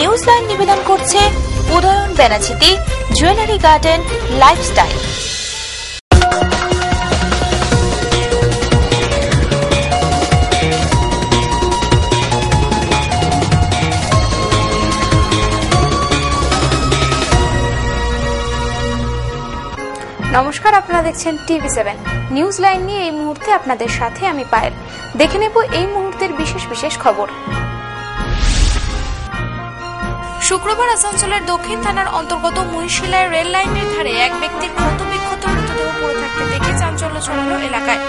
News line নিবেদন করছে Udayan Benachiti jewellery garden lifestyle. নমস্কার, আপনারা দেখছেন TV7 নিউজ লাইন নিয়ে এই মুহূর্তে আপনাদের সাথে আমি পায়েল। দেখে নেব এই মুহূর্তের বিশেষ খবর। শুক্রবার আসানসোলের দক্ষিণ থানার অন্তর্গত মহিশিলায় রেল লাইনের ধারে এক ব্যক্তির ক্ষতবিক্ষত মৃতদেহ পড়ে থাকতে দেখে চাঞ্চল্য ছড়ালো এলাকায়।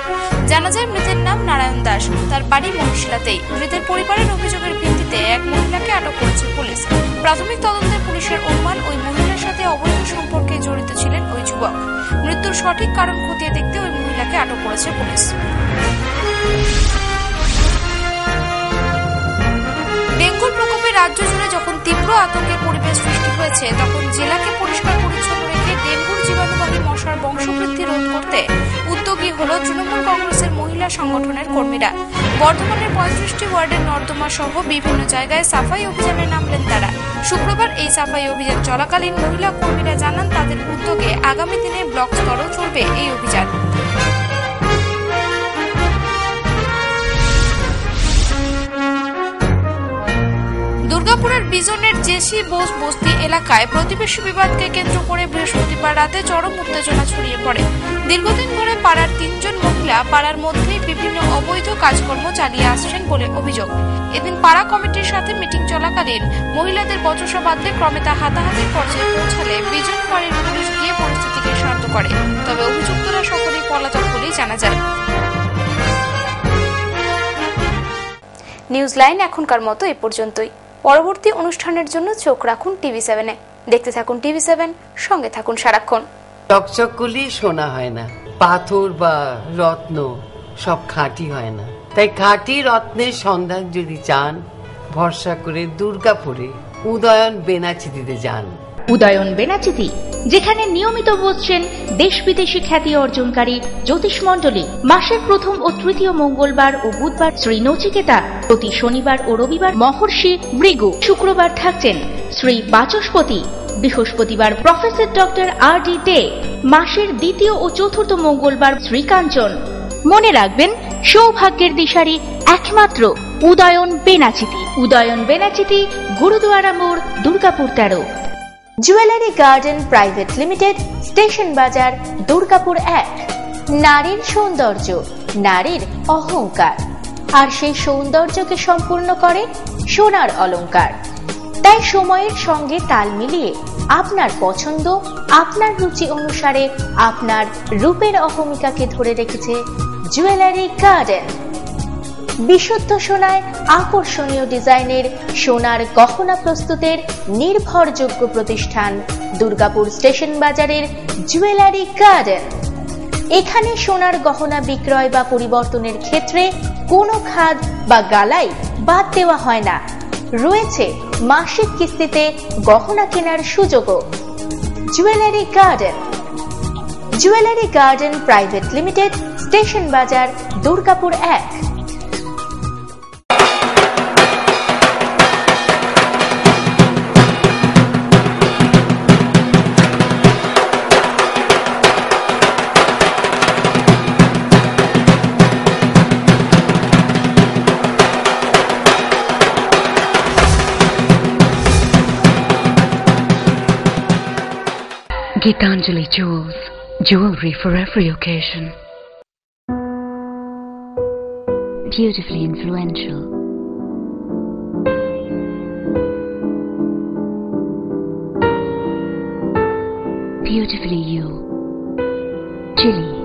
জানা যায় মৃতের নাম নারায়ণ দাস, তার বাড়ি মহিশিলাতেই। মৃতের পরিবারের অভিযোগের ভিত্তিতে এক মহিলাকে আটক করেছে পুলিশ। প্রাথমিক তদন্তে পুলিশের অনুমান ওই মহিলার সাথে অবৈধ সম্পর্কে জড়িত ছিলেন ওই যুবক। মৃত্যুর সঠিক কারণ খতিয়ে দেখতে ওই মহিলাকে আটক করেছে পুলিশ। ডেঙ্গুর প্রকোপে রাজ্য জুড়ে যখন তীব্র আতঙ্কের পরিবেশ সৃষ্টি হয়েছে, তখন জেলাকে পরিষ্কার পরিচ্ছন্ন রেখে ডেঙ্গুর জীবাণুবাহী মশার বংশবৃদ্ধি রোধ করতে উদ্যোগী হল তৃণমূল কংগ্রেসের মহিলা সংগঠনের কর্মীরা। বর্ধমানের 35টি ওয়ার্ডের নর্দমা সহ বিভিন্ন জায়গায় সাফাই অভিযানে নামলেন তারা। শুক্রবার এই সাফাই অভিযান চলাকালীন মহিলা কর্মীরা জানান, তাদের উদ্যোগে আগামী দিনে ব্লক স্তরেও চলবে এই অভিযান। দুর্গাপুরের বিজনের জেসি বোস বস্তি এলাকায় প্রতিবেশী বিবাদকে কেন্দ্র করে বৃহস্পতিবার রাতে চরম উত্তেজনা ছড়িয়ে পড়ে। দীর্ঘদিন ধরে পাড়ার 3 জন মহিলা পাড়ার মধ্যেই বিভিন্ন অবৈধ কাজকর্ম চালিয়ে আসছেন বলে অভিযোগ। এদিন পাড়া কমিটির সাথে মিটিং চলাকালীন মহিলাদের বচসা বাঁধলে ক্রমে তা হাতাহাতির পর্যায়ে পৌঁছালে বিজন ফাঁড়ির পুলিশ গিয়ে পরিস্থিতিকে শান্ত করে। তবে অভিযুক্তরা সকলেই পলাতক বলেই জানা যায়। নিউজ লাইন এখনকার মতো এ পর্যন্তই। পরবর্তী অনুষ্ঠানের জন্য চোখ রাখুন TV7-এ। দেখতে থাকুন TV7, সঙ্গে থাকুন সারাক্ষণ। চকচকগুলি সোনা হয় না, পাথর বা রত্ন সব খাঁটি হয় না। তাই খাঁটি রত্নের সন্ধান যদি চান, ভরসা করে দুর্গাপুরে উদয়ন বেনাচিতিতে যান। উদয়ন বেনাচিতি, যেখানে নিয়মিত বসছেন দেশ বিদেশি খ্যাতি অর্জনকারী জ্যোতিষ মণ্ডলী। মাসের প্রথম ও তৃতীয় মঙ্গলবার ও বুধবার শ্রী নচিকেতা, প্রতি শনিবার ও রবিবার মহর্ষি ভৃগু, শুক্রবার থাকছেন শ্রী বাচস্পতি, বৃহস্পতিবার প্রফেসর ডক্টর R.D. দে, মাসের দ্বিতীয় ও চতুর্থ মঙ্গলবার শ্রীকাঞ্চন। মনে রাখবেন, সৌভাগ্যের দিশারি একমাত্র উদয়ন বেনাচিতি। উদয়ন বেনাচিতি, গুরুদুয়ারা মোড়, Durgapur 13। Jewellery garden private limited, station বাজার, দুর্গাপুর 1। নারীর সৌন্দর্য, নারীর অহংকার, আর সেই সৌন্দর্যকে সম্পূর্ণ করে সোনার অলংকার। তাই সময়ের সঙ্গে তাল মিলিয়ে আপনার পছন্দ, আপনার রুচি অনুসারে আপনার রূপের অহমিকাকে ধরে রেখেছে জুয়েলারি গার্ডেন। বিশুদ্ধ সোনায় আকর্ষণীয় ডিজাইনের সোনার গহনা প্রস্তুতের নির্ভরযোগ্য প্রতিষ্ঠান দুর্গাপুর স্টেশন বাজারের জুয়েলারি গার্ডেন। এখানে সোনার গহনা বিক্রয় বা পরিবর্তনের ক্ষেত্রে কোনো খাদ বা গালাই বাদ দেওয়া হয় না। রয়েছে মাসিক কিস্তিতে গহনা কেনার সুযোগও। Jewellery garden. Jewellery garden private limited, station বাজার, Durgapur 1। Gitanjali Jewels, jewelry for every occasion. Beautifully influential. Beautifully you. Chili.